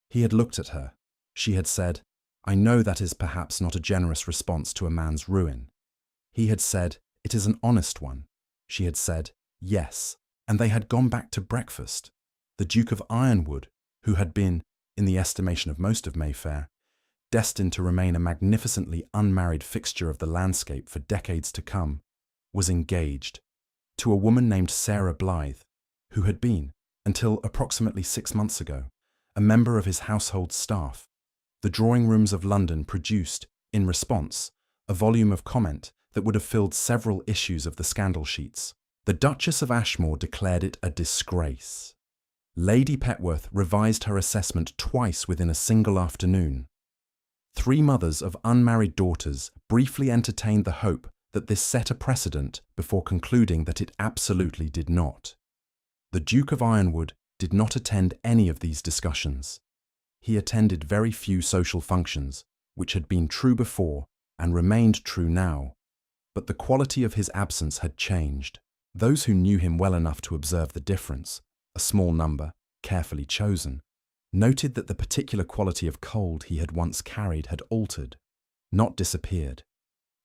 Speaker 1: He had looked at her. She had said, "I know that is perhaps not a generous response to a man's ruin." He had said, "It is an honest one." She had said, "Yes." And they had gone back to breakfast. The Duke of Ironwoode, who had been, in the estimation of most of Mayfair, destined to remain a magnificently unmarried fixture of the landscape for decades to come, was engaged to a woman named Sarah Blythe, who had been, until approximately 6 months ago, a member of his household staff. The drawing rooms of London produced, in response, a volume of comment that would have filled several issues of the scandal sheets. The Duchess of Ashmore declared it a disgrace. Lady Petworth revised her assessment twice within a single afternoon. 3 mothers of unmarried daughters briefly entertained the hope that this set a precedent before concluding that it absolutely did not. The Duke of Ironwoode did not attend any of these discussions. He attended very few social functions, which had been true before and remained true now, but the quality of his absence had changed. Those who knew him well enough to observe the difference, a small number, carefully chosen, noted that the particular quality of cold he had once carried had altered, not disappeared.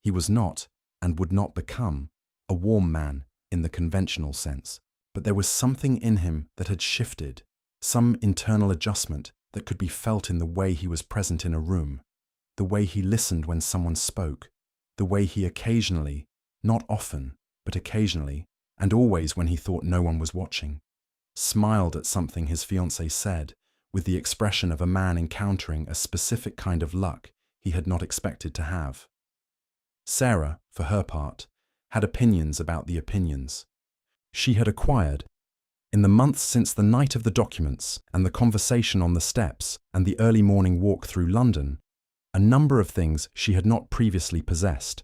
Speaker 1: He was not, and would not become, a warm man in the conventional sense, but there was something in him that had shifted, some internal adjustment that could be felt in the way he was present in a room, the way he listened when someone spoke, the way he occasionally, not often, but occasionally, and always when he thought no one was watching, smiled at something his fiancée said, with the expression of a man encountering a specific kind of luck he had not expected to have. Sarah, for her part, had opinions about the opinions. She had acquired, in the months since the night of the documents and the conversation on the steps and the early morning walk through London, a number of things she had not previously possessed.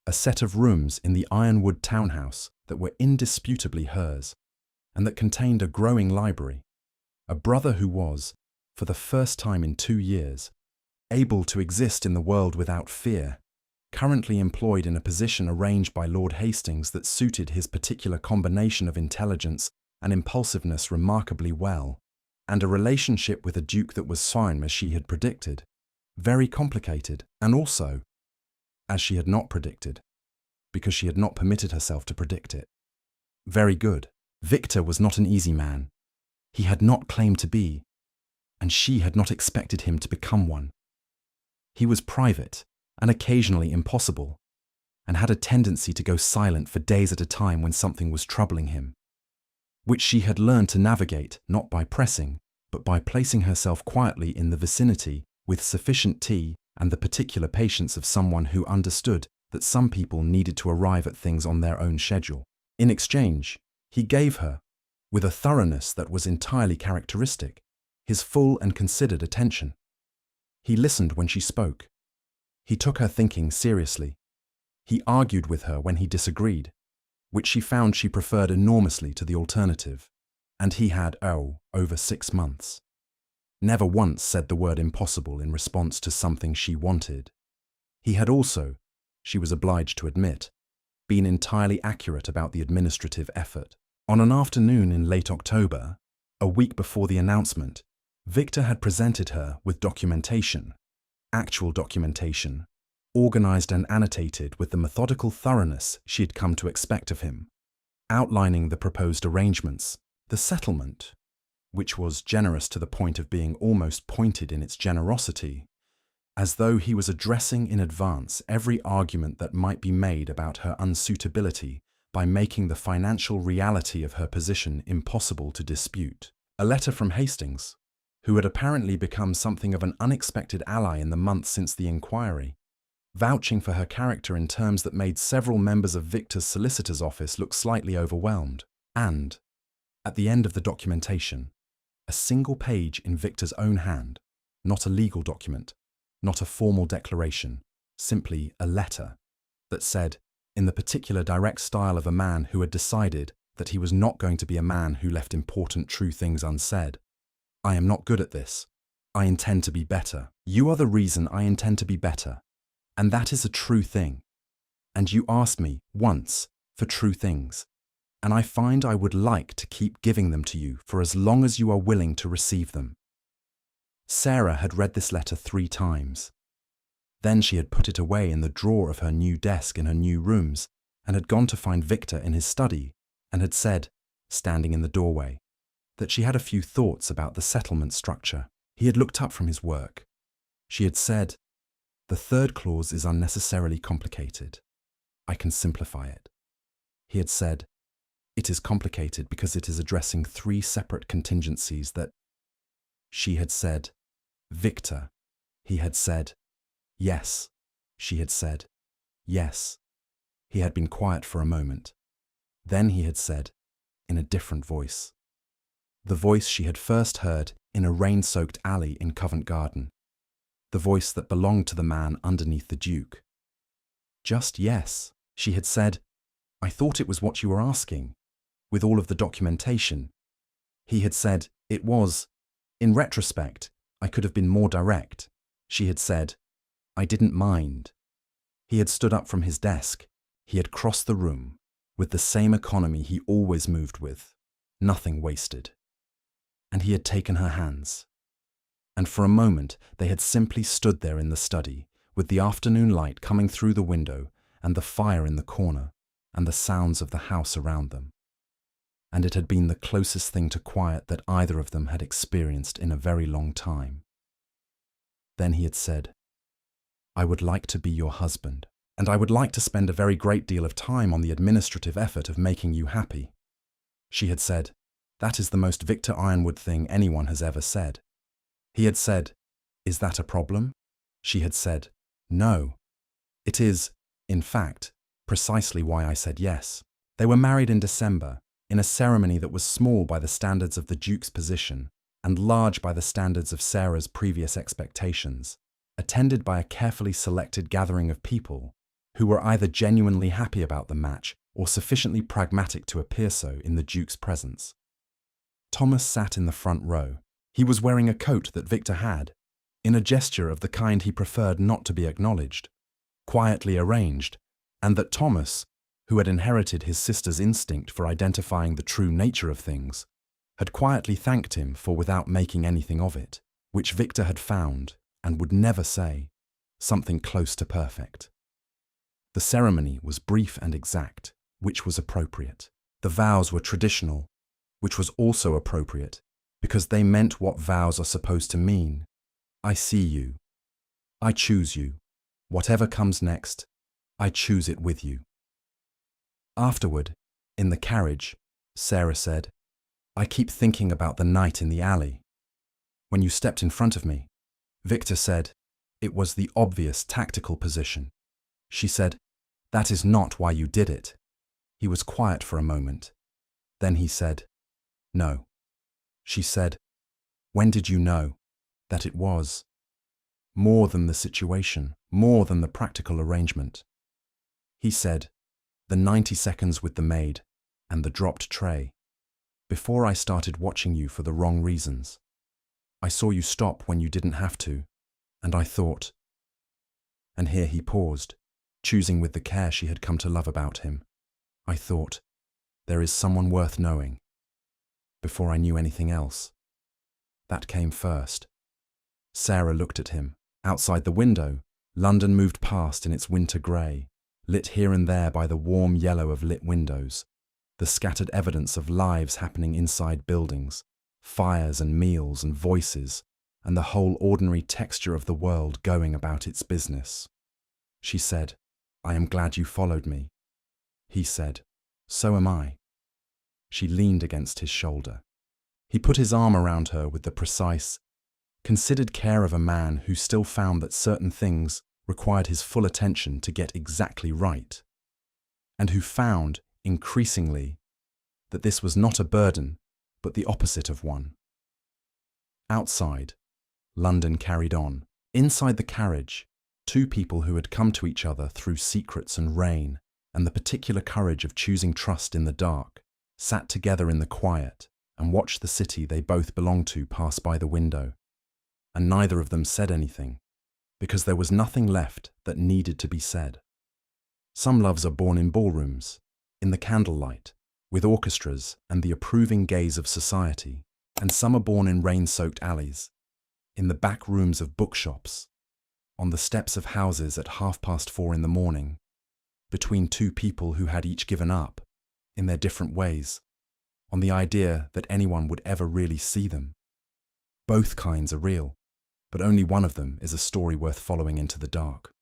Speaker 1: A set of rooms in the Ironwood townhouse that were indisputably hers, and that contained a growing library. A brother who was, for the first time in 2 years, able to exist in the world without fear, currently employed in a position arranged by Lord Hastings that suited his particular combination of intelligence and impulsiveness remarkably well, and a relationship with a duke that was fine as she had predicted, very complicated, and also, as she had not predicted, because she had not permitted herself to predict it. Very good. Victor was not an easy man. He had not claimed to be, and she had not expected him to become one. He was private and occasionally impossible, and had a tendency to go silent for days at a time when something was troubling him, which she had learned to navigate not by pressing, but by placing herself quietly in the vicinity with sufficient tea and the particular patience of someone who understood that some people needed to arrive at things on their own schedule. In exchange, he gave her, with a thoroughness that was entirely characteristic, his full and considered attention. He listened when she spoke. He took her thinking seriously. He argued with her when he disagreed, which she found she preferred enormously to the alternative, and he had, over 6 months, never once said the word impossible in response to something she wanted. He had also, she was obliged to admit, been entirely accurate about the administrative effort. On an afternoon in late October, a week before the announcement, Victor had presented her with documentation, actual documentation, organized and annotated with the methodical thoroughness she had come to expect of him, outlining the proposed arrangements, the settlement, which was generous to the point of being almost pointed in its generosity, as though he was addressing in advance every argument that might be made about her unsuitability by making the financial reality of her position impossible to dispute. A letter from Hastings, who had apparently become something of an unexpected ally in the months since the inquiry, vouching for her character in terms that made several members of Victor's solicitor's office look slightly overwhelmed, and, at the end of the documentation, a single page in Victor's own hand, not a legal document, not a formal declaration, simply a letter, that said, in the particular direct style of a man who had decided that he was not going to be a man who left important true things unsaid, "I am not good at this. I intend to be better. You are the reason I intend to be better. And that is a true thing. And you asked me, once, for true things. And I find I would like to keep giving them to you for as long as you are willing to receive them." Sarah had read this letter 3 times. Then she had put it away in the drawer of her new desk in her new rooms, and had gone to find Victor in his study, and had said, standing in the doorway, that she had a few thoughts about the settlement structure. He had looked up from his work. She had said, "The 3rd clause is unnecessarily complicated. I can simplify it." He had said, "It is complicated because it is addressing 3 separate contingencies that—" She had said, "Victor." He had said, "Yes." She had said, "Yes." He had been quiet for a moment. Then he had said, in a different voice, the voice she had first heard in a rain-soaked alley in Covent Garden, the voice that belonged to the man underneath the Duke. "Just yes," she had said. "I thought it was what you were asking, with all of the documentation." He had said, "It was. In retrospect, I could have been more direct." She had said, "I didn't mind." He had stood up from his desk. He had crossed the room, with the same economy he always moved with, nothing wasted. And he had taken her hands. And for a moment they had simply stood there in the study, with the afternoon light coming through the window and the fire in the corner and the sounds of the house around them. And it had been the closest thing to quiet that either of them had experienced in a very long time. Then he had said, "I would like to be your husband, and I would like to spend a very great deal of time on the administrative effort of making you happy." She had said, "That is the most Victor Ironwoode thing anyone has ever said." He had said, "Is that a problem?" She had said, "No. It is, in fact, precisely why I said yes." They were married in December, in a ceremony that was small by the standards of the Duke's position and large by the standards of Sarah's previous expectations, attended by a carefully selected gathering of people who were either genuinely happy about the match or sufficiently pragmatic to appear so in the Duke's presence. Thomas sat in the front row. He was wearing a coat that Victor had, in a gesture of the kind he preferred not to be acknowledged, quietly arranged, and that Thomas, who had inherited his sister's instinct for identifying the true nature of things, had quietly thanked him for without making anything of it, which Victor had found, and would never say, something close to perfect. The ceremony was brief and exact, which was appropriate. The vows were traditional, which was also appropriate, because they meant what vows are supposed to mean. I see you. I choose you. Whatever comes next, I choose it with you. Afterward, in the carriage, Sarah said, I keep thinking about the night in the alley. When you stepped in front of me, Victor said, it was the obvious tactical position. She said, that is not why you did it. He was quiet for a moment. Then he said, no. She said, when did you know that it was more than the situation, more than the practical arrangement? He said, the 90 seconds with the maid and the dropped tray. Before I started watching you for the wrong reasons. I saw you stop when you didn't have to, and I thought. And here he paused, choosing with the care she had come to love about him. I thought, there is someone worth knowing. Before I knew anything else. That came first. Sarah looked at him. Outside the window, London moved past in its winter grey, lit here and there by the warm yellow of lit windows, the scattered evidence of lives happening inside buildings, fires and meals and voices, and the whole ordinary texture of the world going about its business. She said, I am glad you followed me. He said, so am I. She leaned against his shoulder. He put his arm around her with the precise, considered care of a man who still found that certain things required his full attention to get exactly right, and who found, increasingly, that this was not a burden, but the opposite of one. Outside, London carried on. Inside the carriage, two people who had come to each other through secrets and rain and the particular courage of choosing trust in the dark, sat together in the quiet and watched the city they both belonged to pass by the window. And neither of them said anything, because there was nothing left that needed to be said. Some loves are born in ballrooms, in the candlelight, with orchestras and the approving gaze of society, and some are born in rain-soaked alleys, in the back rooms of bookshops, on the steps of houses at 4:30 in the morning, between two people who had each given up, in their different ways, on the idea that anyone would ever really see them. Both kinds are real, but only one of them is a story worth following into the dark.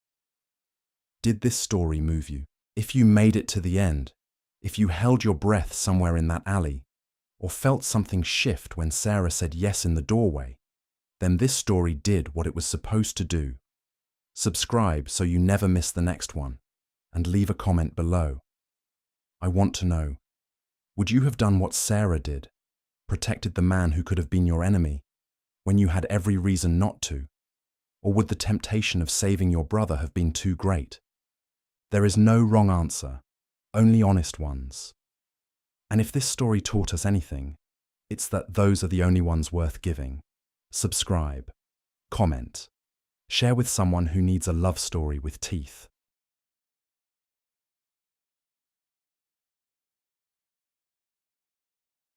Speaker 1: Did this story move you? If you made it to the end, if you held your breath somewhere in that alley, or felt something shift when Sarah said yes in the doorway, then this story did what it was supposed to do. Subscribe so you never miss the next one, and leave a comment below. I want to know, would you have done what Sarah did, protected the man who could have been your enemy, when you had every reason not to? Or would the temptation of saving your brother have been too great? There is no wrong answer, only honest ones. And if this story taught us anything, it's that those are the only ones worth giving. Subscribe, comment, share with someone who needs a love story with teeth.